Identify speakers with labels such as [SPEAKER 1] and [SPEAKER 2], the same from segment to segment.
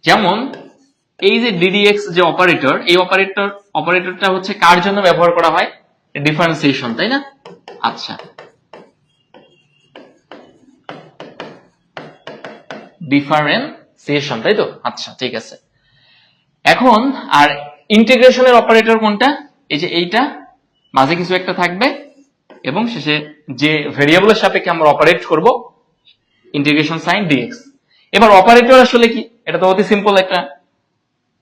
[SPEAKER 1] যেমন এই যে ddx যে অপারেটর, এই অপারেটরটা হচ্ছে কার জন্য ব্যবহার করা হয়? ডিফারেন্সিয়েশন, তাই না? আচ্ছা, ডিফারেন্সিয়েশন, তাই তো? আচ্ছা, ঠিক আছে। এখন আর ইন্টিগ্রেশনের অপারেটর কোনটা? এই যে এইটা, মাঝে কিছু একটা থাকবে এবং শেষে যে ভেরিয়েবলের সাপেক্ষে আমরা অপারেট করব, ইন্টিগ্রেশন সাইন ডিএক্স। এবার অপারেটর আসলে কি? এটা তো অতি সিম্পল একটা,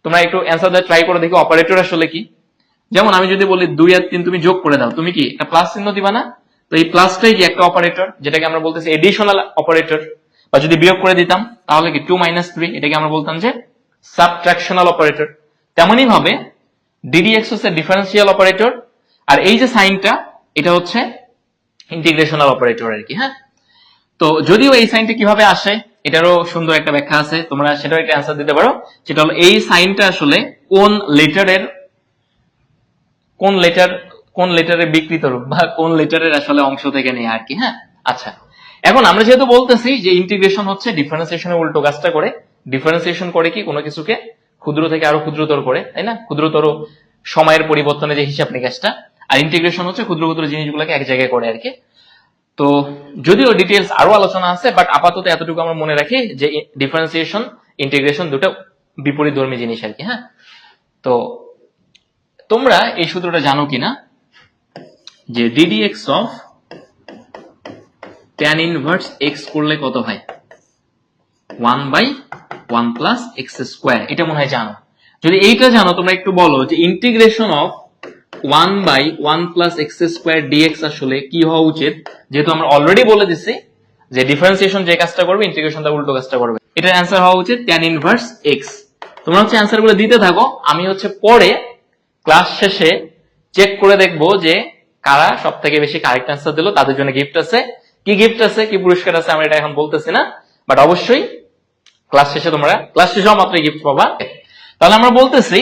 [SPEAKER 1] তোমরা একটু অ্যান্সার দেওয়ার ট্রাই করে দেখো অপারেটর আসলে কি। যেমন আমি যদি বলি 2 আর 3 তুমি যোগ করে দাও, তুমি কি একটা প্লাস চিহ্ন দিবা না? তো এই প্লাসটাই কি একটা অপারেটর, যেটাকে আমরা বলতেছি এডিশনাল অপারেটর। বা যদি বিয়োগ করে দিতাম তাহলে কি 2 - 3, এটাকে আমরা বলতাম যে সাবট্রাকশনাল অপারেটর। তেমনই ভাবে ddx হচ্ছে ডিফারেন্সিয়াল অপারেটর, আর এই যে সাইনটা এটা হচ্ছে ইন্টিগ্রেশনাল অপারেটর আর কি। হ্যাঁ, তো যদিও এই সাইনটা কিভাবে আসে এটারও সুন্দর একটা ব্যাখ্যা আছে, তোমরা সেটাও একটা অ্যান্সার দিতে পারো। সেটা হলো এই সাইনটা আসলে কোন লেটারের বিকৃত রূপ বা কোন লেটারের আসলে অংশ থেকে নেই আর কি। হ্যাঁ, আচ্ছা, এখন আমরা যেহেতু বলতেছি যে ইন্টিগ্রেশন হচ্ছে ডিফারেন্সিয়েশনের উল্টো কাজটা করে। ডিফারেন্সিয়েশন করে কি? কোনো কিছুকে ক্ষুদ্র থেকে আরো ক্ষুদ্রতর করে, তাই না? ক্ষুদ্রতর সময়ের পরিবর্তনে যে হিসাব নিকাশটা। আর ইন্টিগ্রেশন হচ্ছে ক্ষুদ্র ক্ষুদ্র জিনিসগুলোকে এক জায়গায় করে আর কি। তো যদিও ডিটেলস আরো আলোচনা আছে, বাট আপাতত এতটুকু আমরা মনে রাখি যে ডিফারেন্সিয়েশন ইন্টিগ্রেশন দুটো বিপরীতধর্মী জিনিস আর কি। হ্যাঁ, তো তোমরা এই সূত্রটা জানো কিনা যে ddx of tan inverse x করলে কত হয়? 1/1 প্লাস এক্স স্কোয়ার। এটা মনে হয় জানো। যদি এইটা জানো তোমরা একটু বলো যে integration of 1/1 plus x square dx আসলে কি হওয়া উচিত? যেহেতু আমরা অলরেডি বলে দিচ্ছি যে ডিফারেন্সিয়েশন যে কাজটা করবে ইন্টিগ্রেশন তার উল্টো কাজটা করবে। এটার অ্যান্সার হওয়া উচিত tan ইনভার্স x। তোমরা হচ্ছে অ্যান্সার গুলো দিতে থাকো, আমি হচ্ছে পরে ক্লাস শেষে চেক করে দেখবো যে কারা সব থেকে বেশি কারেক্ট অ্যান্সার দিল, তাদের জন্য গিফট আছে। কি গিফট আছে, কি পুরস্কার আছে আমরা এটা এখন বলতেছি না, বাট অবশ্যই ক্লাস শেষে তোমরা ক্লাস শেষেও মাত্র গিফট পাবা। তাহলে আমরা বলতেছি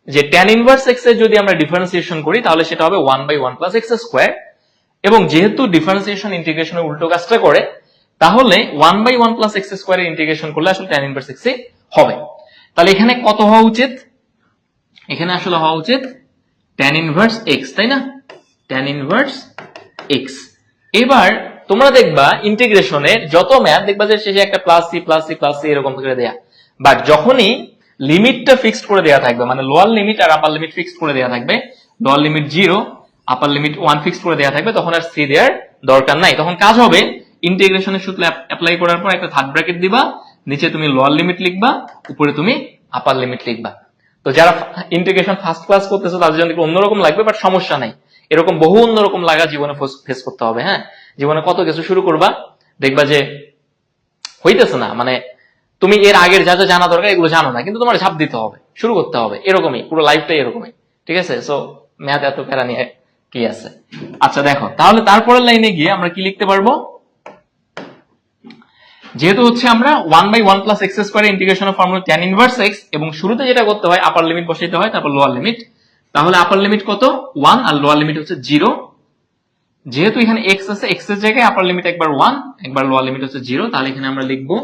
[SPEAKER 1] যে tan ইনভার্স x এর যদি আমরা ডিফারেন্সিয়েশন করি তাহলে সেটা হবে 1/1 প্লাস এক্স স্কোয়ার, এবং যেহেতু ডিফারেন্সিয়েশন ইন্টিগ্রেশনের উল্টো কাজটা করে তাহলে 1/1 প্লাস এক্স স্কোয়ারের ইন্টিগ্রেশন করলে আসলে tan ইনভার্স x হবে। তাহলে এখানে কত হওয়া উচিত? এখানে আসলে হওয়া উচিত tan ইনভার্স x, তাই না? tan inverse x। এবার তোমরা দেখবা ইন্টিগ্রেশনের যত ম্যাথ দেখবা যে শেষে একটা plus C plus C plus C এরকম করে দেয়া, বাট যখনই লিমিটটা ফিক্সড করে দেয়া থাকবে, মানে লোয়ার লিমিট আর আপার লিমিট ফিক্সড করে দেয়া থাকবে, লোয়ার লিমিট 0 আপার লিমিট 1 ফিক্সড করে দেয়া থাকবে, তখন আর সি দেওয়ার দরকার নাই। তখন কাজ হবে ইন্টিগ্রেশনের সূত্র অ্যাপ্লাই করার পর একটা থার্ড ব্র্যাকেট দিবা, নিচে তুমি লোয়ার লিমিট লিখবা, উপরে তুমি আপার লিমিট লিখবা। তো যারা ইন্টিগ্রেশন ফার্স্ট ক্লাস করতেছে তাদের জন্য একটু অন্যরকম লাগবে, বাট সমস্যা নাই, এরকম বহু অন্যরকম লাগা জীবনে ফেস করতে হবে। হ্যাঁ, জীবনে কত কিছু শুরু করবা, দেখবা যে হইতেছে না, মানে তুমি এর আগের যা যা জানা দরকার এগুলো জানো না, কিন্তু তোমার ঝাঁপ দিতে হবে, শুরু করতে হবে, এরকমই পুরো লাইফটাই এরকমই। ঠিক আছে, সো ম্যাথ এত প্যারা নিয়ে কি আছে। আচ্ছা দেখো, তাহলে তারপরের লাইনে গিয়ে আমরা কি লিখতে পারবো? যেহেতু হচ্ছে আমরা 1/1 প্লাস এক্স স্কোয়ার ইন্টিগ্রেশনের ফর্মুলা tan ইনভার্স x, এবং শুরুতে যেটা করতে হয় আপার লিমিট বসাইতে হয়, তারপর লোয়ার লিমিট। তাহলে আপার লিমিট কত? 1, আর লোয়ার লিমিট হচ্ছে 0। যেহেতু এখানে x আছে, x এর জায়গায় আপার লিমিট একবার 1, একবার লোয়ার লিমিট হচ্ছে 0, তাহলে এখানে আমরা লিখবো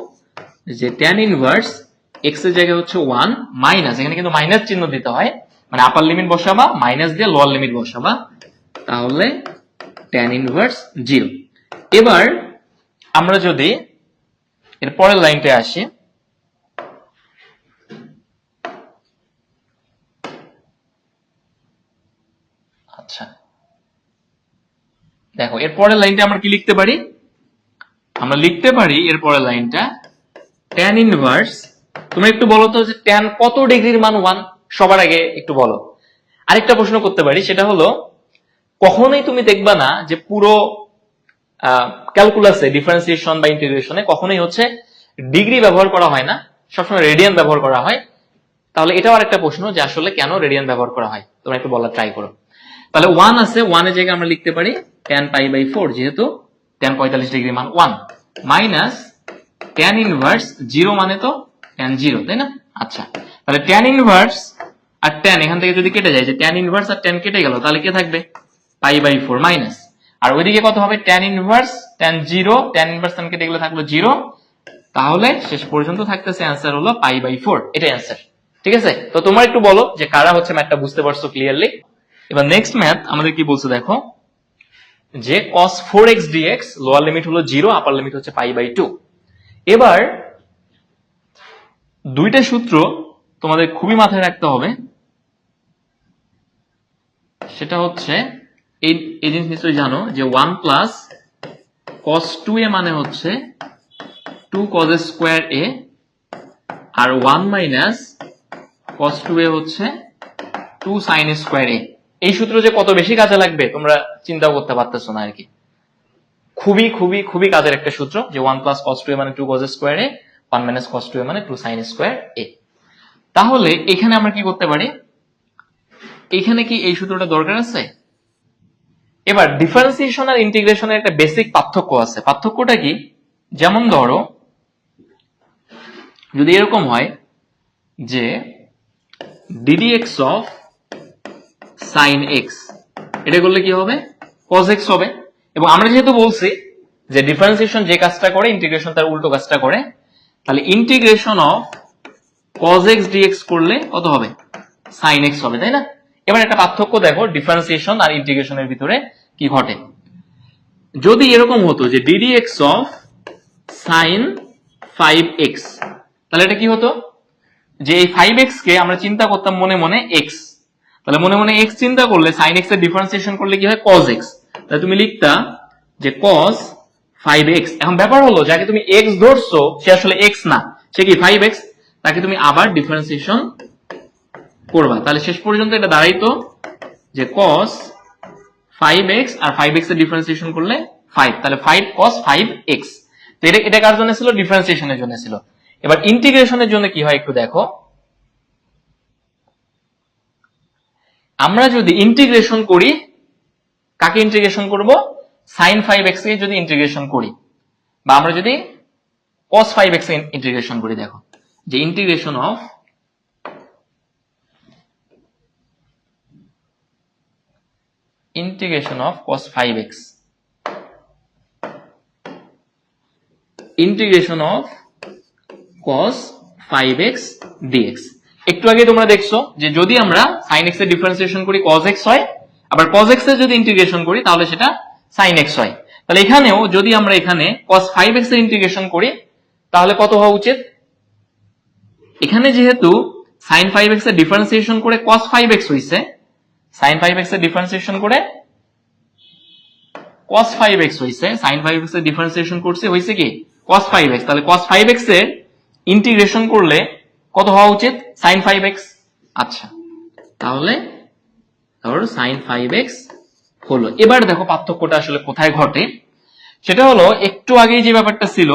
[SPEAKER 1] যে tan ইনভার্স x এর জায়গায় হচ্ছে 1 মাইনাস, এখানে কিন্তু মাইনাস চিহ্ন দিতে হয়, মানে আপার লিমিট বসাবা মাইনাস দিয়ে লোয়ার লিমিট বসাবা, তাহলে tan ইনভার্স 0। এবার আমরা যদি এর পরের লাইনটা আসি, আচ্ছা দেখো এর পরের লাইনটা আমরা কি লিখতে পারি? আমরা লিখতে পারি এর পরের লাইনটা tan ইনভার্স, তুমি একটু বলো তো যে tan কত ডিগ্রির মান 1? সবার আগে একটু বলো। আরেকটা প্রশ্ন করতে পারি, সেটা হলো কখনোই তুমি দেখবা না যে পুরো ক্যালকুলাসে ডিফারেন্সিয়েশন বা ইন্টিগ্রেশনে কখনোই হচ্ছে ডিগ্রি ব্যবহার করা হয় না, সবসময় রেডিয়ান ব্যবহার করা হয়। তাহলে এটাও আরেকটা প্রশ্ন যে আসলে কেন রেডিয়ান ব্যবহার করা হয়, তোমরা একটু বলার ট্রাই করো। তাহলে 1 আছে, 1 এর জায়গায় আমরা লিখতে পারি tan π/4, যেহেতু tan 45 ডিগ্রি মান 1, মাইনাস tan ইনভার্স 0 মানে তো tan 0, তাই না? আচ্ছা, তাহলে tan ইনভার্স আর tan এখান থেকে যদি কেটে যায়, যে tan ইনভার্স আর tan কেটে গেল, তাহলে কি থাকবে? π/4 মাইনাস, আর ওইদিকে কত হবে? tan inverse tan 0, tan inverse tan কেটে গেলে থাকলো 0, তাহলে শেষ পর্যন্ত থাকতেছে অ্যান্সার হলো π/4, এটাই অ্যান্সার। ঠিক আছে, তো তোমরা একটু বলো যে কারা হচ্ছে ম্যাথটা বুঝতে পারছো ক্লিয়ারলি। এবার নেক্সট ম্যাথ আমাদের কি বলছে দেখো, যে cos 4x dx lower limit হলো 0, আপার লিমিট হচ্ছে π/2। এবার দুইটা সূত্র তোমাদের খুবই মাথায় রাখতে হবে, সেটা হচ্ছে এই জিনিস নিশ্চয়ই জানো যে 1 প্লাস cos 2a মানে হচ্ছে 2 cos স্কয়ার a, আর 1 মাইনাস cos 2a হচ্ছে 2 sin স্কয়ার a। এই সূত্র যে কত বেশি কাজে লাগবে তোমরা চিন্তা করতে পারতেছো না আর কি। খুবই খুবই খুবই কাজের একটা সূত্র, যে 1 প্লাস cos 2a মানে 2 cos square a, 1 minus cos 2a মানে 2 sin স্কয়ার a। তাহলে এখানে আমরা কি করতে পারি, এখানে কি এই সূত্রটা দরকার আছে? এবার ডিফারেন্সিয়েশন আর ইন্টিগ্রেশনের একটা বেসিক পার্থক্য আছে। পার্থক্যটা কি, যেমন ধরো যদি এরকম হয় যে ddx অফ sin x, এটা করলে কি হবে, cos x হবে। এবং আমরা যেহেতু বলছি যে ডিফারেন্সিয়েশন যে কাজটা করে ইন্টিগ্রেশন তার উল্টো কাজটা করে, তাহলে integration of cos x dx করলে কত হবে, sin x হবে, তাই না? এবার একটা পার্থক্য দেখো ডিফারেন্সিয়েশন আর ইন্টিগ্রেশনের ভিতরে কি ঘটে। যদি এরকম হতো যে ddx অফ sin 5x, তাহলে এটা কি হতো, যে এই 5x কে আমরা চিন্তা করতাম মনে মনে x, তাহলে মনে মনে x চিন্তা করলে sin x এর ডিফারেন্সিয়েশন করলে কি হয়, cos x। তাহলে তুমি লিখতা যে cos 5x। এখন ব্যাপার হলো যাকে তুমি x ধরছো সে আসলে x না, সে কি 5x, তাকে তুমি আবার ডিফারেন্সিয়েশন করবা। তাহলে শেষ পর্যন্ত এটা দাঁড়াইতো যে cos 5x আর 5x এর ডিফারেন্সিয়েশন করলে 5, তাহলে 5 cos 5x। তো এটা কার জন্য ছিল, ডিফারেন্সিয়েশনের জন্য ছিল। এবার ইন্টিগ্রেশনের জন্য কি হয় একটু দেখো, আমরা যদি ইন্টিগ্রেশন করি, কাকে ইন্টিগ্রেশন করব, sin 5x কে যদি ইন্টিগ্রেশন করি, বা আমরা যদি cos 5x কে ইন্টিগ্রেশন করি, দেখো যে integration of cos 5x, integration of cos 5x dx। একটু আগে তোমরা দেখছো যে যদি আমরা sin x এর ডিফারেন্সিয়েশন করি cos x হয়, আবার cos x এর যদি ইন্টিগ্রেশন করি তাহলে সেটা sin x হয়। তাহলে এখানেও যদি আমরা এখানে cos 5x এর ইন্টিগ্রেশন করি তাহলে কত হওয়া উচিত, এখানে যেহেতু sin 5x এর ডিফারেন্সিয়েশন করে cos 5x হইছে, sin 5x এর ডিফারেন্সিয়েশন করে cos 5x হইছে, sin 5x এর ডিফারেন্সিয়েশন করছে হইছে কি cos 5x, তাহলে cos 5x এর ইন্টিগ্রেশন করলে কত হওয়া উচিত, sin 5x। আচ্ছা, তাহলে ধরো sin 5x হলো। এবার দেখো পার্থক্যটা আসলে কোথায় ঘটে, সেটা হলো একটু আগেই যে ব্যাপারটা ছিল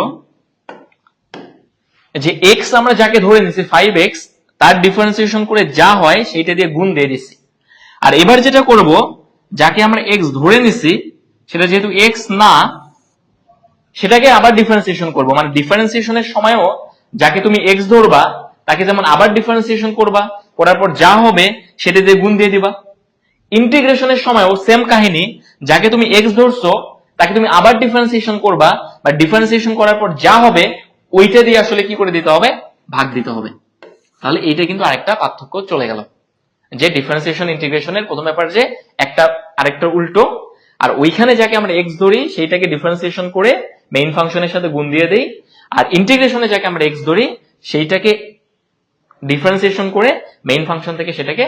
[SPEAKER 1] যে x আমরা যাকে ধরে নিছি 5x, তার ডিফারেন্সিয়েশন করে যা হয় সেইটা দিয়ে গুণ দিয়ে দিছি। আর এবার যেটা করব, যাকে আমরা x ধরে নিছি সেটা যেহেতু x না, সেটাকে আবার ডিফারেন্সিয়েশন করব। মানে ডিফারেন্সিয়েশনের সময়ও যাকে তুমি x ধরবা তাকে যেমন আবার ডিফারেন্সিয়েশন করবা, করার পর যা হবে সেটা দিয়ে গুণ দিয়ে দিবা। ইন্টিগ্রেশনের সময়ও সেম কাহিনী, যাকে তুমি x ধরছো তাকে তুমি আবার ডিফারেন্সিয়েশন করবা, বা ডিফারেন্সিয়েশন করার পর যা হবে ওইটা দিয়ে আসলে কি করে দিতে হবে, ভাগ দিতে হবে। তাহলে এইটা কিন্তু আরেকটা পার্থক্য চলে গেল, যে ডিফারেন্সিয়েশন ইন্টিগ্রেশনের প্রথম ব্যাপার যে একটা আরেকটা উল্টো, আর ওইখানে যাকে আমরা x ধরি সেইটাকে ডিফারেন্সিয়েশন করে মেইন ফাংশনের সাথে গুণ দিয়ে দেই, আর ইন্টিগ্রেশনে যাকে আমরা x ধরি সেইটাকে ডিফারেন্সিয়েশন করে মেইন ফাংশন থেকে সেটাকে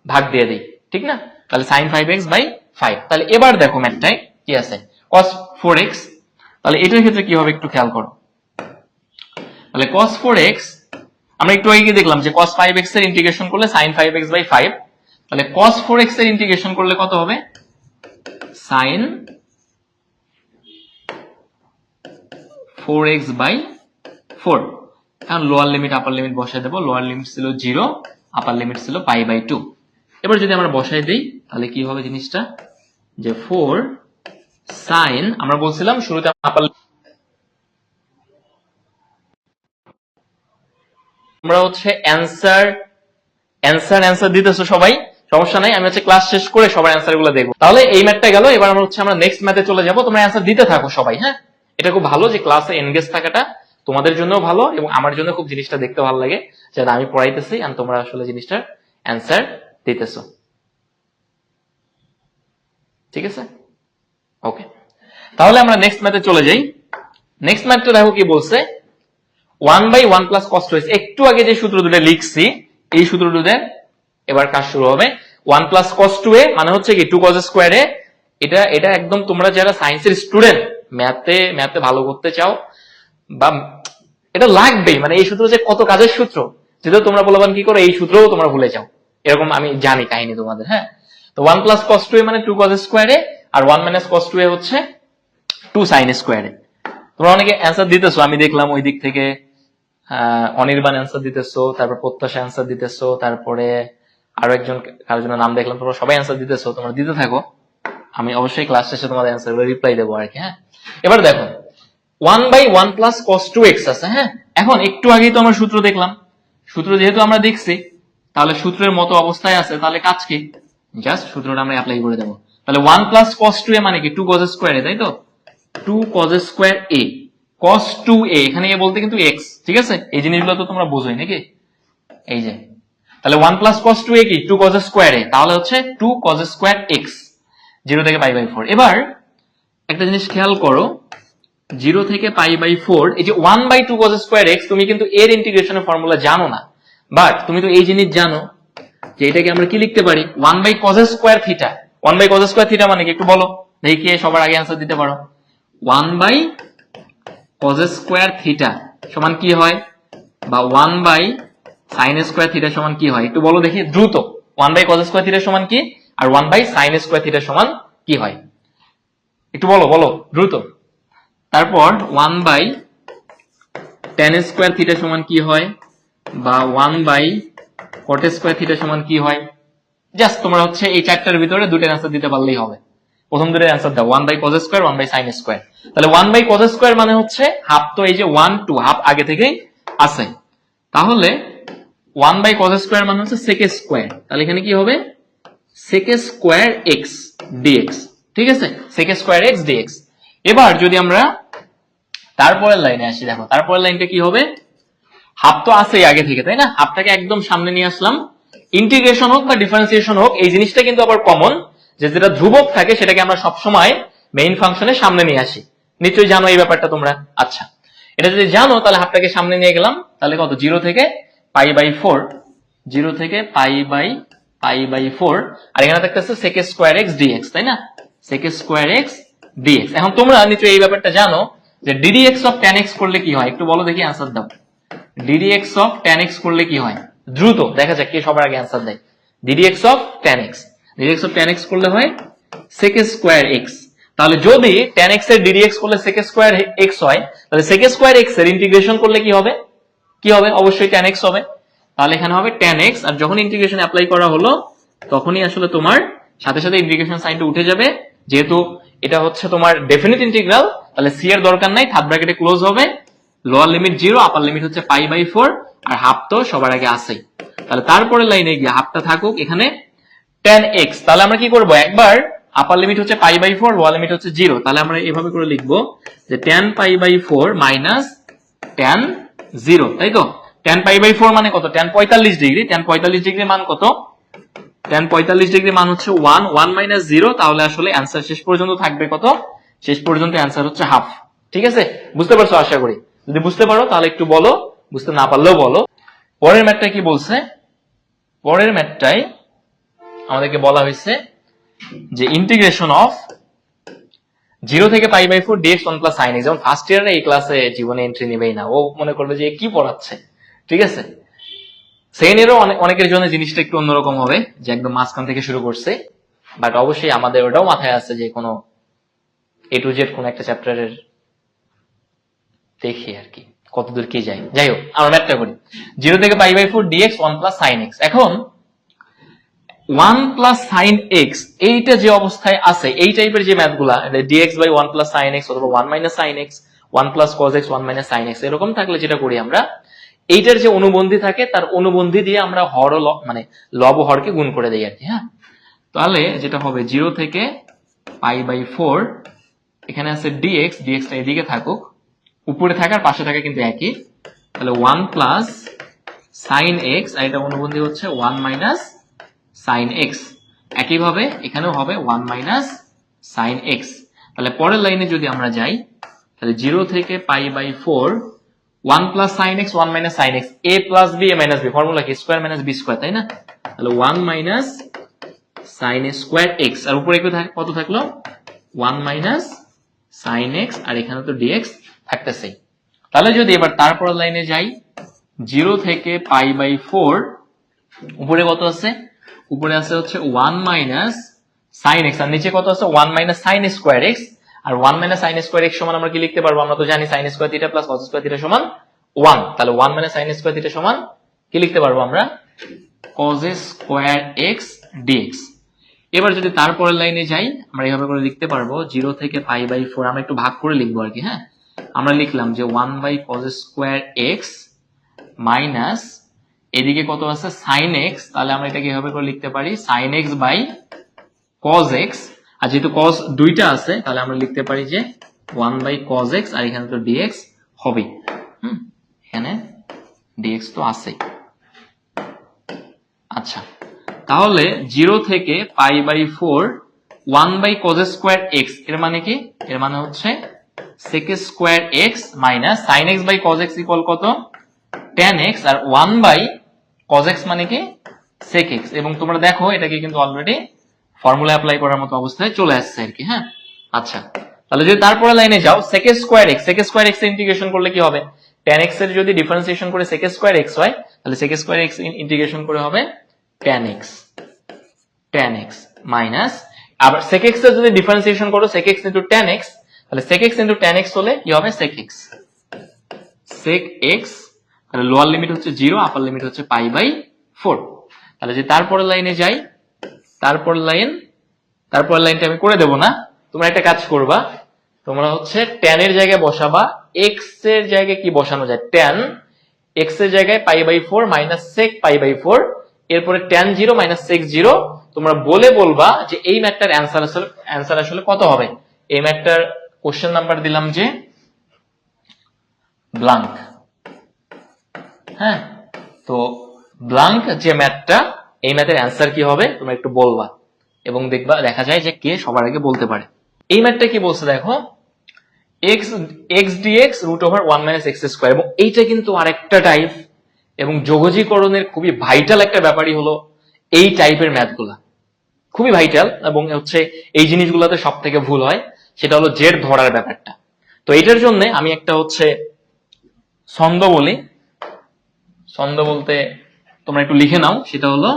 [SPEAKER 1] ভাগ দিয়ে দেই, ঠিক না? তাহলে sin 5x/5। তাহলে এবার দেখো ম্যাথটায় কি আছে, cos 4x। তাহলে এটার ক্ষেত্রে কি হবে একটু খেয়াল করো। তাহলে cos 4x আমরা একটু আগে দেখলাম যে cos 5x এর ইন্টিগ্রেশন করলে sin 5x/5, তাহলে cos 4x এর ইন্টিগ্রেশন করলে কত হবে, sin 4x/4। এখন লোয়ার লিমিট আপার লিমিট বসাই দেবো। লোয়ার লিমিট ছিল 0, আপার লিমিট ছিল π/2। এবার যদি আমরা বসাই দেই তাহলে কি হবে জিনিসটা, যে 4 sin, আমরা বলছিলাম শুরুতে আপার, তোমরা হচ্ছে অ্যান্সার দিতেছো সবাই, সমস্যা নাই, আমি হচ্ছে ক্লাস শেষ করে সবার অ্যান্সার গুলো দেখবো। তাহলে এই ম্যাথটা গেল, এবার আমরা নেক্সট ম্যাথে চলে যাবো। তোমরা অ্যান্সার দিতে থাকো সবাই, হ্যাঁ? এটা খুব ভালো যে ক্লাসে এনগেজ থাকাটা তোমাদের জন্য ভালো এবং আমার জন্য খুব জিনিসটা দেখতে ভালো লাগে, যাতে আমি পড়াইতেছি আর তোমরা আসলে জিনিসটার অ্যান্সার দিতেছো। ঠিক আছে, ওকে। তাহলে আমরা নেক্সট ম্যাথে চলে যাই। নেক্সট ম্যাথটা দেখো কি বলছে, 1/1 প্লাস cos 2x। একটু আগে যে সূত্র দুটো লিখছি এই সূত্র দুটো এবার কাজ শুরু হবে। 1 প্লাস cos 2a মানে হচ্ছে কি 2 cos স্কয়ার a। এটা একদম তোমরা যারা সায়েন্সের স্টুডেন্ট, ম্যাথে ভালো করতে চাও বা এটা লাগবেই, মানে এই সূত্র যে কত কাজের সূত্র, যেটা তোমরা বলবেন কি করে এই সূত্রও তোমরা ভুলে যাও, এরকম আমি জানি কাহিনী তোমাদের। হ্যাঁ, তো 1 প্লাস cos 2a মানে 2 cos স্কয়ার a, আর 1 মাইনাস cos 2a হচ্ছে 2 sin স্কয়ার a। তোমরা অনেকে অ্যান্সার দিতেছো, আমি দেখলাম ওই দিক থেকে অনির্বাণ অ্যান্সার দিতেছো, তারপর প্রত্যাশা অ্যান্সার দিতেছো, তারপরে আরো একজন কারোর জন্য নাম দেখলাম। তোমরা সবাই অ্যান্সার দিতেছো, তোমরা দিতে থাকো, আমি অবশ্যই ক্লাস শেষে তোমাদের অ্যান্সার গুলো রিপ্লাই দেবো আর কি। হ্যাঁ, এবার দেখো 1/1 প্লাস cos 2x আছে। হ্যাঁ, এখন একটু আগেই তো আমরা সূত্র দেখলাম, সূত্র যেহেতু আমরা দেখছি তাহলে সূত্রের মতো অবস্থায় আছে, তাহলে কাজ কি, জাস্ট সূত্রটা আমরা অ্যাপ্লাই করে দেবো। তাহলে 1 প্লাস cos 2a মানে কি 2 cos স্কয়ার a, তাই তো, 2 cos square a, cos 2a এখানে এ বলতে কিন্তু x, ঠিক আছে, এই জিনিসগুলো তো তোমরা বোঝোই নাকি, এই যে। তাহলে 1 প্লাস cos 2a কি 2 cos স্কয়ার a, তাহলে হচ্ছে 2 cos স্কয়ার x, 0 থেকে π/4। এবার একটা জিনিস খেয়াল করো, 0 থেকে π/4, এই যে 1/2 cos স্কয়ার x, তুমি কিন্তু এর ইন্টিগ্রেশনের ফর্মুলা জানো না, বাট তুমি তো এই জিনিস জানো যে এটাকে আমরা কি লিখতে পারি, 1/cos square theta. 1/cos square theta মানে কি একটু বলো দেখি, কে সবার আগে অ্যান্সার দিতে পারো। 1/cos স্কয়ার থিটা সমান কি হয়, বা 1/sin স্কয়ার থিটা সমান কি হয়, একটু বলো দেখি দ্রুত। 1/cos স্কয়ার থিটা সমান কি, আর 1/sin স্কয়ার থিটা সমান কি হয়, একটু বলো বলো দ্রুত। তারপর 1/tan স্কয়ার থিটা সমান কি হয়, বা 1/cot স্কয়ার থিটা সমান কি হয়। জাস্ট তোমরা হচ্ছে এই চারটার ভিতরে দুটোর অ্যান্সার দিতে পারলেই হবে। প্রথম দুটোর অ্যান্সার দাও, 1/cos স্কয়ার, 1/sin স্কয়ার। তাহলে 1/cos স্কয়ার মানে হচ্ছে হাফ, তো এই যে 1 2 হাফ আগে থেকেই আছে, তাহলে 1/cos স্কয়ার মানে হচ্ছে sec স্কয়ার, তাহলে এখানে কি হবে sec স্কয়ার x dx। ঠিক আছে, sec স্কয়ার x dx। এবার যদি আমরা তারপরের লাইনে আসি, দেখো তারপরের লাইনটা কি হবে, হাফ তো আছেই আগে থেকে, তাই না, হাফটাকে একদম সামনে নিয়ে আসলাম। ইন্টিগ্রেশন হোক বা ডিফারেন্সিয়েশন হোক, এই জিনিসটা কিন্তু আবার কমন, যে যেটা ধ্রুবক থাকে সেটাকে আমরা সবসময় মেইন ফাংশনের সামনে নিয়ে আসি। নিশ্চয়ই জানো এই ব্যাপারটা তোমরা। আচ্ছা, এটা যদি জানো তাহলে হাফটাকে সামনে নিয়ে গেলাম, তাহলে কত, 0 থেকে π/4, 0 থেকে π/4, আর এখানে থাকতেছে sec স্কয়ার x dx, তাই না, sec স্কয়ার x dx। এখন তোমরা নিশ্চয়ই এই ব্যাপারটা জানো যে ddx অফ tan x করলে কি হয়, একটু বলো দেখি, অ্যান্সার দাও। ddx অফ tan x করলে কি হয়, দ্রুত দেখা যাক কে সবার আগে অ্যান্সার দেয়। ddx of tan x, ddx of tan x করলে হয় sec স্কয়ার x। তাহলে যদি tan x এর ddx করলে sec স্কয়ার x হয়, তাহলে sec স্কয়ার x এর ইন্টিগ্রেশন করলে কি হবে, কি হবে, অবশ্যই tan x হবে। তাহলে এখানে হবে tan x, আর যখন ইন্টিগ্রেশন অ্যাপ্লাই করা হলো তখনই আসলে তোমার সাথে সাথে ইন্টিগ্রেশন সাইনটা উঠে যাবে, যেহেতু এটা হচ্ছে তোমার ডেফিনিট ইন্টিগ্রাল, তাহলে সি এর দরকার নাই, থার্ড ব্র্যাকেটে ক্লোজ হবে, লোয়ার লিমিট 0, আপার লিমিট হচ্ছে π/4, আর হাফ তো সবার আগে আসেই। তাহলে তারপরে লাইনে গিয়ে হাফটা থাকুক এখানে tan x। তাহলে আমরা কি করব, একবার আপার লিমিট হচ্ছে π/4, লোয়ার লিমিট হচ্ছে 0, তাহলে আমরা এভাবে করে লিখবো যে tan π/4 মাইনাস tan 0, তাই তো। tan π/4 মানে কত, tan 45 ডিগ্রি, tan 45 ডিগ্রির মান কত, tan 45 ডিগ্রি মান হচ্ছে 1, 1 মাইনাস 0, তাহলে আসলে অ্যান্সার শেষ পর্যন্ত থাকবে কত, শেষ পর্যন্ত অ্যান্সার হচ্ছে হাফ। ঠিক আছে, বুঝতে পারছো আশা করি, যদি বুঝতে পারো তাহলে একটু বলো, বুঝতে না পারলেও বলো। পরের ম্যাথটাই কি বলছে, পরের ম্যাথটাই আমাদেরকে বলা হয়েছে যে ইন্টিগ্রেশন অফ 0 থেকে π/4 dx 1 প্লাস sin x। যেমন ফার্স্ট ইয়ারে এই ক্লাসে জীবনে এন্ট্রি নেবেই না, ও মনে করবে যে কি পড়াচ্ছে। ঠিক আছে, সেকেন্ড ইয়ারও অনেকের জন্য জিনিসটা একটু অন্যরকম হবে, যে একদম মাঝখান থেকে শুরু করছে, বাট অবশ্যই আমাদের ওটাও মাথায় আছে যে কোনো এ টু জেড কোন একটা চ্যাপ্টারের দেখি আর কি কতদূর কি যায়। যাই হোক, আমরা ম্যাথটা করি, 0 থেকে π/4 dx 1 প্লাস sin x। এখন 1 প্লাস sin x এইটা যে অবস্থায় আছে, এই টাইপের যে ম্যাথগুলা dx by 1 plus sin x অথবা 1 minus sin x, 1 plus cos x, 1 minus sin x, এরকম থাকলে যেটা করি আমরা, এইটার যে অনুবন্ধী থাকে তার অনুবন্ধী দিয়ে আমরা হর মানে লব ও হরকে গুণ করে দেই আর কি। হ্যাঁ, তাহলে যেটা হবে 0 থেকে π/4, এখানে আছে dx, dx টা এদিকে থাকুক, উপরে থাকার পাশে থাকা কিন্তু একই, তাহলে 1 প্লাস সাইন এক্স, আর এটা অনুবন্ধী হচ্ছে 1 মাইনাস সাইন এক্স। একইভাবে এখানেও হবে 1 মাইনাস সাইন এক্স। তাহলে পরের লাইনে যদি আমরা যাই, তাহলে 0 থেকে pi by 4 1 plus sine x 1 minus sine x, A plus B A minus B, formula কি স্কোয়ার মাইনাস বি স্কোয়ার, তাই না? তাহলে 1 মাইনাস সাইন স্কোয়ার এক্স, আর উপরে কত থাকলো 1 মাইনাস সাইন এক্স, আর এখানে তো ডিএক্স থাকতেছে। তাহলে যদি এবার তারপর লাইনে যাই, 0 থেকে পাই বাই 4 উপরে কত আছে, উপরে আছে হচ্ছে 1 মাইনাস সাইন এক্স, আর নিচে কত আছে 1 মাইনাস সাইন স্কোয়ার এক্স। আর 1 মাইনাস সাইন স্কোয়ার এক্স সমান আমরা কি লিখতে পারবো, আমরা তো জানি sine square theta plus cos square theta সমান 1। তাহলে 1 মাইনাস সাইন স্কোয়ার থিটা সমান কি লিখতে পারবো আমরা, কস স্কোয়ার এক্স ডিএক্স। এবার যদি তারপরের লাইনে যাই, আমরা এইভাবে করে লিখতে পারবো 0 থেকে পাই বাই 4, আমরা একটু ভাগ করে লিখবো আর কি। হ্যাঁ, আমরা লিখলাম যে 1 by cos square x minus এদিকে কত আছে সাইন এক্স, তাহলে আমরা এটাকে এভাবে করে লিখতে পারি sine x by cos x, আর যেহেতু কস দুইটা আছে তাহলে আমরা লিখতে পারি যে 1 বাই কস এক্স, আর এখানে তো ডিএক্স হবে। এখানে ডিএক্স তো আছে। আচ্ছা, তাহলে 0 থেকে pi by 4 1 by cos square x, এর মানে কি, এর মানে হচ্ছে sec square x minus sine x by cos x equal কত tan x, আর 1 বাই cos x মানে কি sec x। এবং তোমরা দেখো এটাকে কিন্তু অলরেডি ফর্মুলা অ্যাপ্লাই করার মতো অবস্থায় চলে আসছে আর কি। হ্যাঁ, আচ্ছা, তাহলে যদি তারপরে লাইনে যাও sec square x, sec square x এর ইন্টিগ্রেশন করলে কি হবে, tan x এর যদি ডিফারেন্সিয়েশন করে sec স্কয়ার x হয়, তাহলে sec স্কয়ার x ইন্টিগ্রেশন করে হবে tan x মাইনাস, আবার sec x এর যদি ডিফারেন্সিয়েশন করো sec x into tan x, তাহলে sec x into tan x হলে কি হবে sec x। তাহলে লোয়ার লিমিট হচ্ছে 0, আপার লিমিট হচ্ছে পাই বাই 4। তাহলে যে তারপরের লাইনে যাই, তারপর লাইনটা আমি করে দেব না, তোমরা একটা কাজ করবা, তোমরা হচ্ছে tan এর জায়গায় বসাবা x এর জায়গায় কি বসানো যায়, tan x এর জায়গায় pi by 4 minus sec pi by 4, এরপরে tan 0 মাইনাস sec 0, তোমরা বলবা যে এই ম্যাথটার অ্যান্সার আসলে কত হবে। এই ম্যাথটার কোশ্চেন নাম্বার দিলাম যে ব্লাঙ্ক। হ্যাঁ, তো ব্লাঙ্ক যে ম্যাথটা, এই ম্যাথের অ্যান্সার কি হবে তোমরা একটু বলবা, এবং দেখা যায় যে কে সবার আগে বলতে পারে। এই ম্যাথটা কি বলছে দেখো, x dx root over 1 minus x square, এবং এইটা কিন্তু আরেকটা টাইপ, এবং যোগজীকরণের খুবই ভাইটাল একটা ব্যাপারই হলো এই টাইপের ম্যাথগুলা, খুবই ভাইটাল। এবং হচ্ছে এই জিনিসগুলোতে সব থেকে ভুল হয়, সেটা হলো জেড ধরার ব্যাপারটা। তো এইটার জন্য আমি একটা হচ্ছে ছন্দ বলি, ছন্দ বলতে তোমরা একটু লিখে নাও, সেটা হলো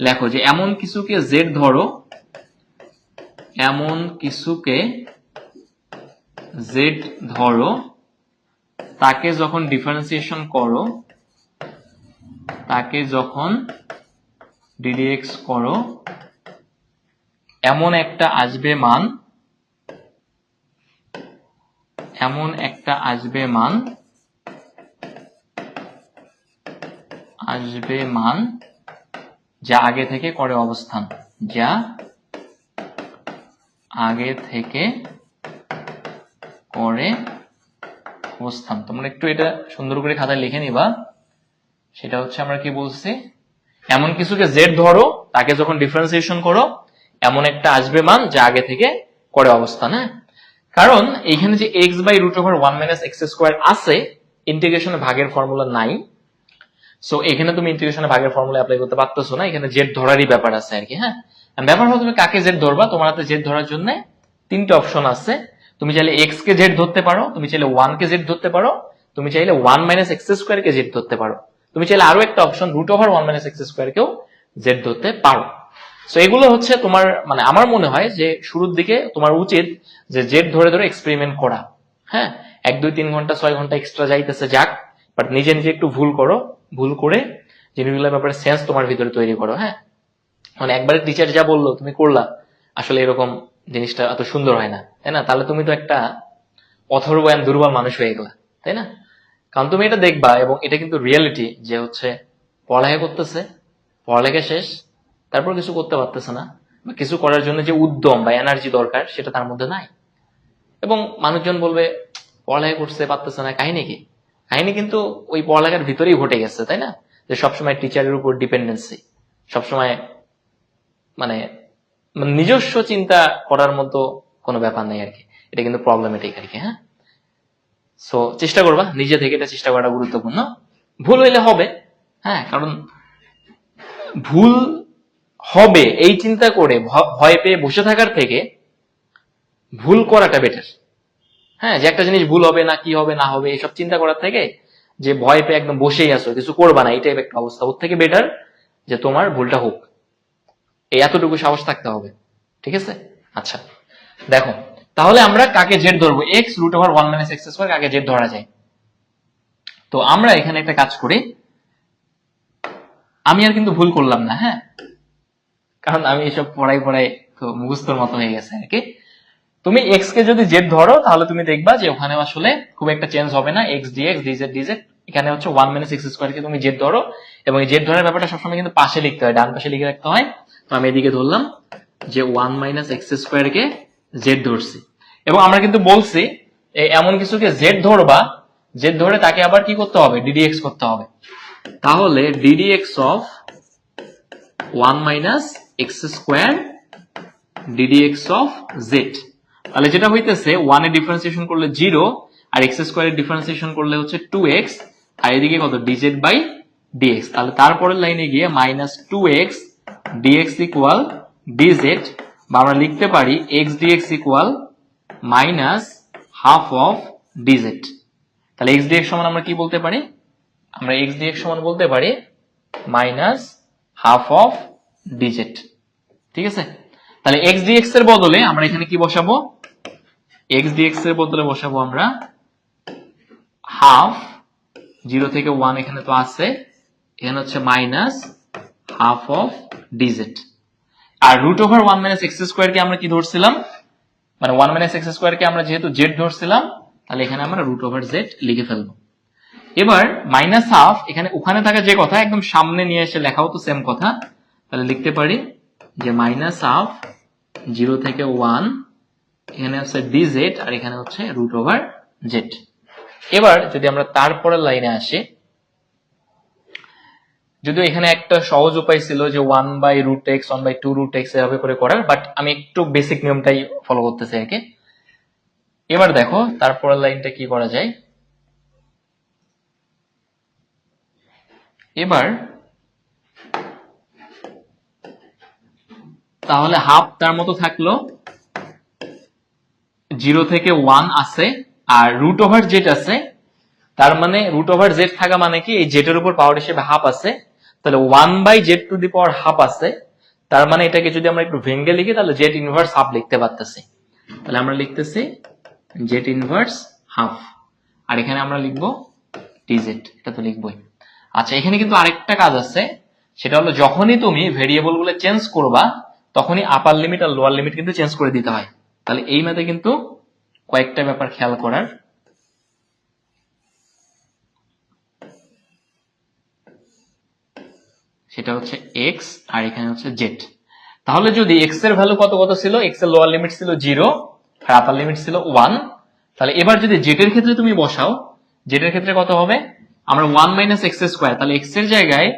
[SPEAKER 1] লেখো যে এমন কিছুকে জেড ধরো, এমন কিছুকে জেড ধরো, তাকে যখন ডিফারেন্সিয়েশন করো, তাকে যখন ডিডিএক্স করো, এমন একটা আসবে মান, এমন একটা আসবে মান, আসবে মান যা আগে থেকে করে অবস্থান, যা আগে থেকে করে অবস্থান। তোমরা একটু এটা সুন্দর করে খাতায় লিখে নিবা। সেটা হচ্ছে আমরা কি বলছি, এমন কিছুকে জেড ধরো, তাকে যখন ডিফারেন্সিয়েশন করো, এমন একটা আসবে মান যা আগে থেকে করে অবস্থান। হ্যাঁ, কারণ এইখানে যে x by root over 1 minus x square আছে, ইন্টিগ্রেশনে ভাগের ফর্মুলা নাই, সো এখানে তুমি ইন্টিগ্রেশনে ভাগের ফর্মুলা অ্যাপ্লাই করতে পারতেছো না, এখানে জেড ধরারই ব্যাপার আছে আর কি। হ্যাঁ, ব্যাপার হলো তুমি কাকে জেড ধরবা, তোমার হাতে জেড ধরার জন্য তিনটে অপশন আছে। তুমি চাইলে এক্স কে জেড ধরতে পারো, তুমি চাইলে 1 কে জেড ধরতে পারো, তুমি চাইলে 1 মাইনাস এক্স স্কোয়ার কে জেড ধরতে পারো, তুমি চাইলে আরো একটা option root over 1 minus x square কেও জেড ধরতে পারো। সো এগুলো হচ্ছে তোমার, মানে আমার মনে হয় যে শুরুর দিকে তোমার উচিত যে জেড ধরে ধরে এক্সপেরিমেন্ট করা। হ্যাঁ, 1 2 3 ঘন্টা 6 ঘন্টা এক্সট্রা যাইতেছে যাক, বাট নিজে নিজে একটু ভুল করো, ভুল করে জিনিসগুলোর ব্যাপারে সেন্স তোমার ভিতরে তৈরি করো। হ্যাঁ, মানে একবারে টিচার যা বললো তুমি করলা, আসলে এরকম জিনিসটা এত সুন্দর হয় না, তাই না? তাহলে তুমি তো একটা অথর্বয়ান দুর্বল মানুষ হয়ে গেলা, তাই না? কারণ তুমি এটা দেখবা, এবং এটা কিন্তু রিয়েলিটি, যে হচ্ছে পড়ালেখা করতেছে, পড়ালেখা শেষ, তারপর কিছু করতে পারতেছে না, বা কিছু করার জন্য যে উদ্যম বা এনার্জি দরকার সেটা তার মধ্যে নাই। এবং মানুষজন বলবে পড়ালেখা করতে পারতেছে না, কাহিনী কি? কাহিনী কিন্তু ওই পড়ালেখার ভিতরেই ঘটে গেছে, তাই না? যে সবসময় টিচারের উপর ডিপেন্ডেন্সি, সবসময় মানে নিজস্ব চিন্তা করার মতো কোনো ব্যাপার নেই আর কি। এটা কিন্তু প্রবলেমেটিক আর কি। হ্যাঁ, সো চেষ্টা করবা নিজে থেকে, এটা চেষ্টা করাটা গুরুত্বপূর্ণ। ভুল হইলে হবে, হ্যাঁ, কারণ ভুল হবে এই চিন্তা করে ভয় পেয়ে বসে থাকার থেকে ভুল করাটা বেটার। হ্যাঁ, যে একটা জিনিস ভুল হবে না, কি হবে না হবে এসব চিন্তা করার থেকে যে ভয় পেয়ে একদম বসেই আসো, কিছু করবা না, এই টাইপ একটা অবস্থা, ওর থেকে বেটার যে তোমার ভুলটা হোক, এই এতটুকু সাহস থাকতে হবে। ঠিক আছে? আচ্ছা দেখো, তাহলে আমরা কাকে জেড ধরবো? এক্স রুট ওভার 1 - x² কাকে জেড ধরা যায়? তো আমরা এখানে একটা কাজ করি, আমি আর কিন্তু ভুল করলাম না, হ্যাঁ, কারণ আমি এসব পড়াই তো মুখস্থর মতো হয়ে গেছে আর কি। তুমি এক্স কে যদি জেড ধরো তাহলে তুমি দেখবা যে ওখানে আসলে খুব একটা চেঞ্জ হবে না, এক্স ডিএক্স ডিজেড ডিজেড। এখানে হচ্ছে 1 - x² কে তুমি জেড ধরো, এবং এই জেড ধরার ব্যাপারটা সবসময় কিন্তু পাশে লিখতে হয়, ডান পাশে লিখে রাখতে হয়। তো আমি এদিকে ধরলাম যে 1 - x² কে জেড ধরছি, এবং আমরা কিন্তু বলছি এমন কিছুকে জেড ধরবা, জেড ধরে তাকে আবার কি করতে হবে? ডিডিএক্স করতে হবে। তাহলে ddx of 1 - x² ddx of Z, তাহলে যেটা হইতেছে 1 এর ডিফারেন্সিয়েশন করলে 0, আর x² এর ডিফারেন্সিয়েশন করলে হচ্ছে 2x, আর এদিকে কত? dz by dx। তাহলে তারপরের লাইনে গিয়ে -2x dx ইকুয়াল dz, বা আমরা লিখতে পারি x dx equal -half of dz। তাহলে x dx সমান আমরা কি বলতে পারি? আমরা x dx সমান বলতে পারি -half of dz। ঠিক আছে? তাহলে x dx এর বদলে আমরা এখানে কি বসাবো? x dx এর বদলে বসাবো আমরা হাফ, 0 থেকে 1 এখানে তো আছে, এখানে হচ্ছে -half of dz। আর রুট ওভার 1 - x² কে আমরা কি ধরছিলাম? মানে 1 - x² কে আমরা যেহেতু z ধরছিলাম, তাহলে এখানে আমরা রুট ওভার z লিখে ফেলবো। এবার -half এখানে ওখানে থাকা যে কথা একদম সামনে নিয়ে এসে লেখাও তো সেম কথা, তাহলে লিখতে পারি যে -half 0 থেকে 1, এখানে হচ্ছে dz, আর এখানে হচ্ছে রুট ওভার z। এবার যদি আমরা তারপরের লাইনে আসি, যদিও এখানে একটা সহজ উপায় ছিল যে 1/√x 1/2√x এভাবে করে করার, বাট আমি একটু বেসিক নিয়মটাই ফলো করতেছি আর কি। এবার দেখো তারপরের লাইনটা কি করা যায়। এবার তাহলে হাফ তার মতো থাকলো, 0 থেকে 1 আছে, আর রুট ওভার জেড আছে, তার মানে রুট ওভার জেড থাকা মানে কি এই জেড এর উপর পাওয়ার হিসেবে হাফ আছে, তাহলে 1/z⁴ আছে। তার মানে এটাকে যদি আমরা একটু ভেঙে লিখি তাহলে জেড ইনভার্স হাফ লিখতে পারতেছি। তাহলে আমরা লিখতেছি জেড ইনভার্স হাফ, আর এখানে আমরা লিখবো ডিজেড, এটা তো লিখবোই। আচ্ছা, এখানে কিন্তু আরেকটা কাজ আছে, সেটা হলো যখনই তুমি ভেরিয়েবল গুলো চেঞ্জ করবা তখনই আপার লিমিট আর লোয়ার লিমিট কিন্তু চেঞ্জ করে দিতে হয়। তাহলে এই ম্যাথে কিন্তু কয়েকটা ব্যাপার খেয়াল করার। সেটা হচ্ছে x আর এখানে হচ্ছে z। তাহলে যদি x এর ভ্যালু কত কত ছিল? x এর লোয়ার লিমিট ছিল 0 আর আপার লিমিট ছিল 1। তাহলে এবার যদি z এর ক্ষেত্রে তুমি বসাও, z এর ক্ষেত্রে কত হবে? আমরা 1 - x², তাহলে x এর জায়গায়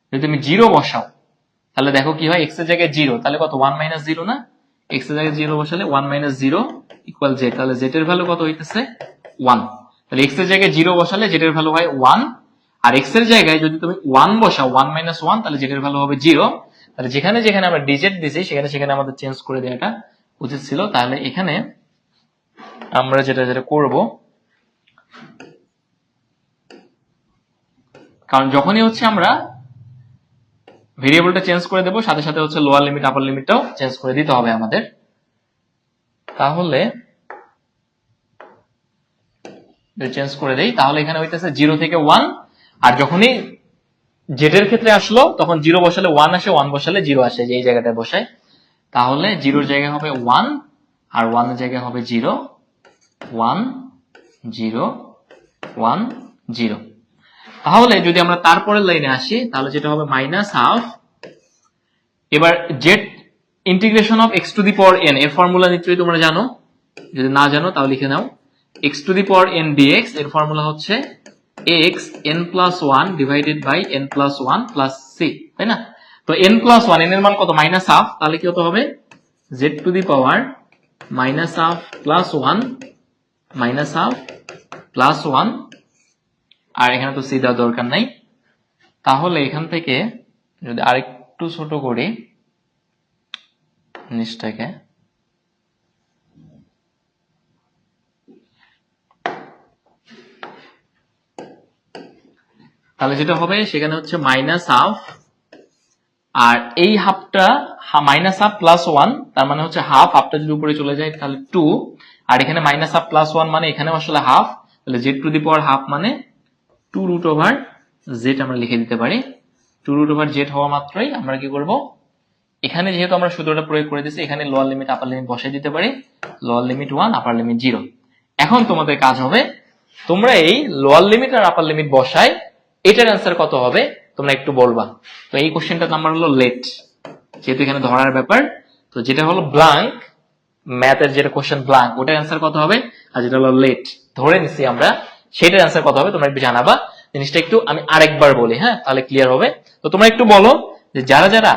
[SPEAKER 1] যদি তুমি 0 বসাও তাহলে দেখো কি হয়, x এর জায়গায় 0, তাহলে কত? 1 - 0 না? x এর জায়গায় 0 বসালে 1 - 0 ইকুয়াল z, তাহলে z এর ভ্যালু কত হইতেছে? 1। তাহলে x এর জায়গায় 0 বসালে z এর ভ্যালু হয় 1, আর x এর জায়গায় যদি তুমি 1 বসাও 1 - 1, তাহলে z এর ভ্যালু হবে 0। তাহলে যেখানে যেখানে আমরা dz দিছি সেখানে সেখানে আমাদের চেঞ্জ করে দেওয়াটা উচিত ছিল। তাহলে এখানে আমরা যেটা করব, কারণ যখনই হচ্ছে আমরা ভেরিয়েবলটা চেঞ্জ করে দেবো সাথে সাথে হচ্ছে লোয়ার লিমিট আপার লিমিটটাও চেঞ্জ করে দিতে হবে আমাদের। তাহলে চেঞ্জ করে দেই, তাহলে এখানে হইতেছে 0 থেকে 1, আর যখনই জেড এর ক্ষেত্রে আসলো তখন 0 বসালে 1 আসে, 1 বসালে 0 আসে, যে এই জায়গাটায় বসায়। তাহলে 0 এর জায়গায় হবে 1 আর 1 এর জায়গায় হবে 0, 1 0 1 0। তাহলে যদি আমরা তারপরের লাইনে আসি তাহলে যেটা হবে -half। এবার জেড ইন্টিগ্রেশন অফ x⁴n এর ফর্মুলা নিশ্চয়ই তোমরা জানো, যদি না জানো তাও লিখে নাও। x to the power n dx এর ফর্মুলা হচ্ছে x n plus 1 divided by n plus 1 plus c, তাই না? তো n প্লাস 1, n এর মান কত? মাইনাস হাফ, তাহলে কি হতে হবে z two the power minus half plus 1 minus half plus 1, আর এখানে তো c দেওয়ার দরকার নাই। তাহলে এখান থেকে যদি আরেকটু ছোট করি জিনিসটাকে, তাহলে যেটা হবে সেখানে হচ্ছে মাইনাস হাফ, আর এই হাফটা মাইনাস হাফ প্লাস 1, তার মানে হচ্ছে হাফ, হাফটা যদি উপরে চলে যায় তাহলে 2, আর এখানে মাইনাস হাফ প্লাস 1 মানে এখানে আসলে হাফ, তাহলে Z two the power half মানে 2 রুট ওভার জেড আমরা লিখে দিতে পারি। 2 রুট ওভার জেড হওয়া মাত্রই আমরা কি করব, এখানে যেহেতু আমরা সূত্রটা প্রয়োগ করে দিয়েছি এখানে লোয়ার লিমিট আপার লিমিট বসাই দিতে পারি, লোয়ার লিমিট 1 আপার লিমিট 0। এখন তোমাদের কাজ হবে তোমরা এই লোয়ার লিমিট আর আপার লিমিট বসাই এটার অ্যান্সার কত হবে তোমরা একটু বলবা। তো এই কোশ্চেনটার নাম্বার হলো লেট, যেহেতু এখানে ধরার ব্যাপার, তো যেটা হলো ব্ল্যাঙ্ক ম্যাথের যেটা কোশ্চেন ব্ল্যাঙ্ক ওটার অ্যান্সার কত হবে, আর যেটা হলো লেট ধরে নিছি আমরা সেটার অ্যান্সার কত হবে তোমরা একটু জানাবা। জিনিসটা একটু আমি আরেকবার বলি, হ্যাঁ, তাহলে ক্লিয়ার হবে। তো তোমরা একটু বলো যে যারা যারা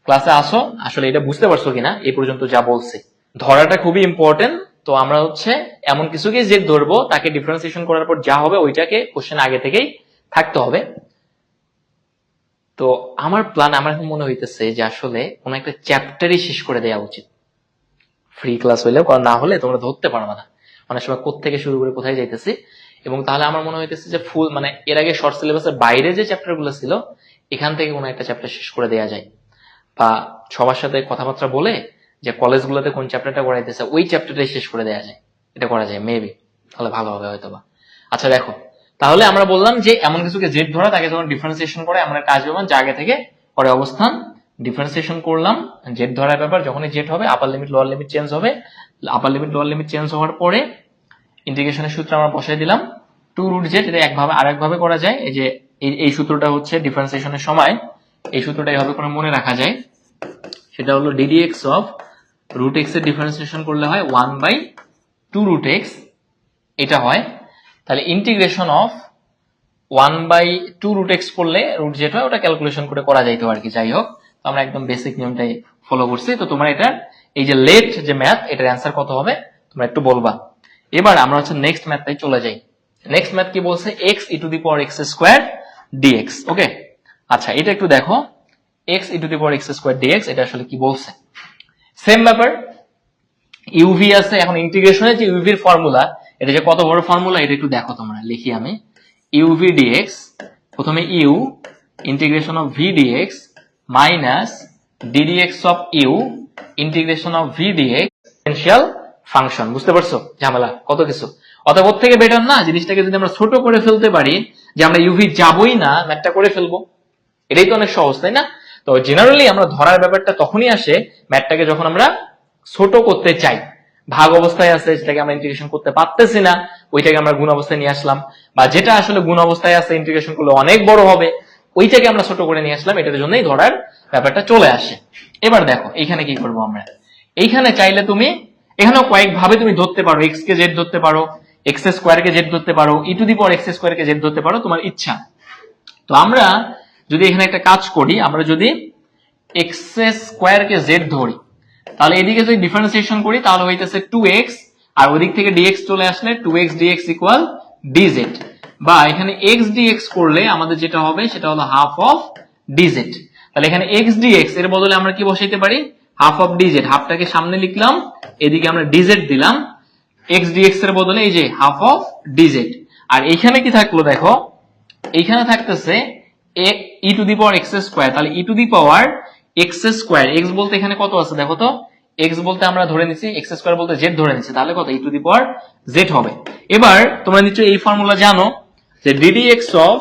[SPEAKER 1] ক্লাসে আসো আসলে এটা বুঝতে পারছো কিনা এই পর্যন্ত যা বলছি। ধরাটা খুবই ইম্পর্টেন্ট। তো আমরা হচ্ছে এমন কিছুকে যে ধরবো তাকে ডিফারেন্সিয়েশন করার পর যা হবে ওইটাকে কোশ্চেন আগে থেকেই থাকতে হবে। তো আমার প্ল্যান, আমার এখন মনে হইতেছে যে আসলে কোন একটা চ্যাপ্টারই শেষ করে দেওয়া উচিত ফ্রি ক্লাস হইলেও, কারণ না হলে তোমরা ধরতে পারবে না অনেক সময় কোত্থেকে শুরু করে কোথায় যাইতেছি। এবং তাহলে আমার মনে হইতেছে যে ফুল মানে এর আগে শর্ট সিলেবাসের বাইরে যে চ্যাপ্টার গুলো ছিল এখান থেকে কোনো একটা চ্যাপ্টার শেষ করে দেওয়া যায়, বা সবার সাথে কথাবার্তা বলে যে কলেজগুলোতে কোন চ্যাপ্টারটা করাইতেছে ওই চ্যাপ্টারটাই শেষ করে দেওয়া যায়, এটা করা যায় মেবি, তাহলে ভালো হবে হয়তো বা। আচ্ছা দেখো, তাহলে আমরা বললাম যে এমন কিছুকে জেড ধরা তাকে যখন ডিফারেন্সিয়েশন করে আমরা কাজ পাবেন যে আগে থেকে পরে অবস্থান ডিফারেন্সিয়েশন করলাম জেড ধরার ব্যাপার, যখনই জেড হবে upper limit lower limit change হবে, upper limit lower limit change হওয়ার পরে ইন্টিগ্রেশনের সূত্র আমরা বসাই দিলাম 2 রুট জেড। এটা একভাবে আরেকভাবে করা যায়, এই যে এই সূত্রটা হচ্ছে ডিফারেন্সিয়েশনের সময় এই সূত্রটা এইভাবে করে মনে রাখা যায়, সেটা হলো ddx অফ রুট এক্স এর ডিফারেন্সিয়েশন করলে হয় 1/2 রুট এক্স, এটা হয়। তাহলে ইন্টিগ্রেশন অফ 1/2 রুট এক্স করলে রুট জেড হয়, ওটা ক্যালকুলেশন করে করা যাইতো আর কি। যাই হোক, তো আমরা একদম বেসিক নিয়মটাই ফলো করছি। তো তোমরা এটা এই যে লেট যে ম্যাথ এটার অ্যান্সার কত হবে তোমরা একটু বলবা। এবার আমরা হচ্ছে নেক্সট ম্যাথটাই চলে যাই। নেক্সট ম্যাথ কি বলছে, x e two the power x square dx। ওকে, আচ্ছা এটা একটু দেখো, x e two the power x square dx এটা আসলে কি বলছে। সেম ব্যাপার, ইউভি আছে, এখন ইন্টিগ্রেশনের যে ইউভির ফর্মুলা এটা যে কত বড় ফর্মুলা এটা একটু দেখো তোমরা, লিখি আমি ইউভি ডিএক্স, প্রথমে U integration of V dx minus d dx of U integration of V dx differential function. বুঝতে পারছো ঝামেলা কত কিছু? অতএব ওর থেকে বেটার না জিনিসটাকে যদি আমরা ছোট করে ফেলতে পারি, যে আমরা ইউভি যাবই না ম্যাথটা করে ফেলবো, এটাই তো অনেক সহজ, তাই না? তো জেনারেলি আমরা ধরার ব্যাপারটা তখনই আসে ম্যাথটাকে যখন আমরা ছোট করতে চাই, ভাগ অবস্থায় আছে যেটাকে আমরা ইন্টিগ্রেশন করতে পারতেছি না ওইটাকে আমরা গুণ অবস্থায় নিয়ে আসলাম, বা যেটা আসলে গুণ অবস্থায় আছে ইন্টিগ্রেশন করলে অনেক বড় হবে ওইটাকে আমরা ছোট করে নিয়ে আসলাম, এটার জন্যই ধরার ব্যাপারটা চলে আসে। এবার দেখো এইখানে কি করবো আমরা, এইখানে চাইলে তুমি এখানেও কয়েক ভাবে তুমি ধরতে পারো, এক্স কে জেড ধরতে পারো, এক্স স্কোয়ার কে জেড ধরতে পারো, e to the power x square কে জেড ধরতে পারো, তোমার ইচ্ছা। তো আমরা যদি এখানে একটা কাজ করি, আমরা যদি এক্স স্কোয়ার কে জেড ধরি তাহলে এদিকে যদি ডিফারেন্সিয়েশন করি তাহলে হইতেছে 2x, আর ওদিক থেকে dx চলে আসলে 2x dx ইকুয়াল dz, বা এখানে x dx করলে আমাদের যেটা হবে সেটা হলো হাফ অফ dz। তাহলে এখানে x dx এর বদলে আমরা কি বসাইতে পারি, হাফ অফ dz, হাফটাকে সামনে লিখলাম, এদিকে আমরা dz দিলাম, x dx এর বদলে এই যে হাফ অফ dz। আর এইখানে কি থাকলো দেখো, এইখানে থাকতেছে e to the power x square, তাহলে e to the power x square, x বলতে এখানে কত আছে দেখো তো, এক্স বলতে আমরা ধরে নিছি, এক্স স্কোয়ার বলতে জেড ধরে নিছি, তাহলে কত ই টু দি পাওয়ার জেড হবে। এবার তোমরা নিশ্চয়ই এই ফর্মুলা জানো যে ddx of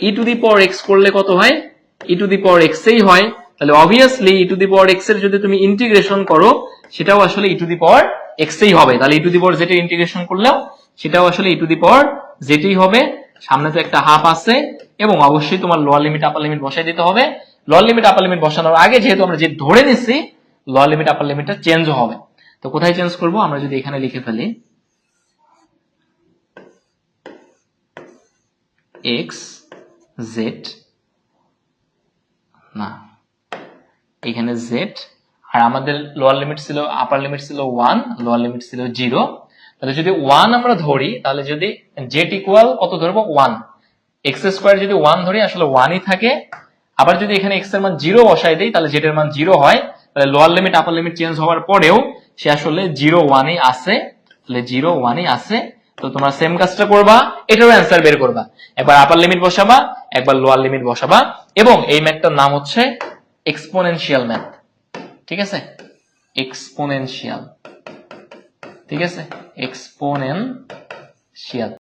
[SPEAKER 1] E to the power x করলে কত হয়, ই টু দি পাওয়ার এক্স এই হয়। তাহলে obviously E to the power x এর যদি তুমি ইন্টিগ্রেশন করো সেটাও আসলে ই টু দি পাওয়ার এক্স এই হবে, তাহলে e to the power Z এর ইন্টিগ্রেশন করলেও সেটাও আসলে ই টু দি পাওয়ার জেডই হবে। সামনে তো একটা হাফ আছে, এবং অবশ্যই তোমার লোয়ার লিমিট আপার লিমিট বসাই দিতে হবে। লোয়ার লিমিট আপার লিমিট বসানোর আগে যেহেতু আমরা যে ধরে নিচ্ছি লোয়ার লিমিট আপার লিমিটটা চেঞ্জ হবে, তো কোথায় চেঞ্জ করব, আমরা যদি এখানে লিখে ফেলি এক্স জেড, না এখানে জেড, আর আমাদের লোয়ার লিমিট ছিল, আপার লিমিট ছিল 1, লোয়ার লিমিট ছিল 0। তাহলে যদি 1 আমরা ধরি, তাহলে যদি জেড ইকুয়াল কত ধরবো 1, এক্স স্কোয়ার যদি 1 ধরি আসলে 1ই থাকে। আবার যদি এখানে এক্স এর মান 0 বসাই দেই তাহলে জেড এর মান 0 হয়। তাহলে lower limit upper limit change হওয়ার পরেও সে আসলে 0 1ই আছে, তাহলে 0 1ই আছে। তো তোমরা সেম কাজটা করবা, এটারও অ্যান্সার বের করবা, একবার আপার লিমিট বসাবা, একবার লোয়ার লিমিট বসাবা, এবং এই ম্যাথটার নাম হচ্ছে এক্সপোনেনশিয়াল ম্যাথ। ঠিক আছে, এক্সপোনেনশিয়াল, ঠিক আছে, এক্সপোনেনশিয়াল।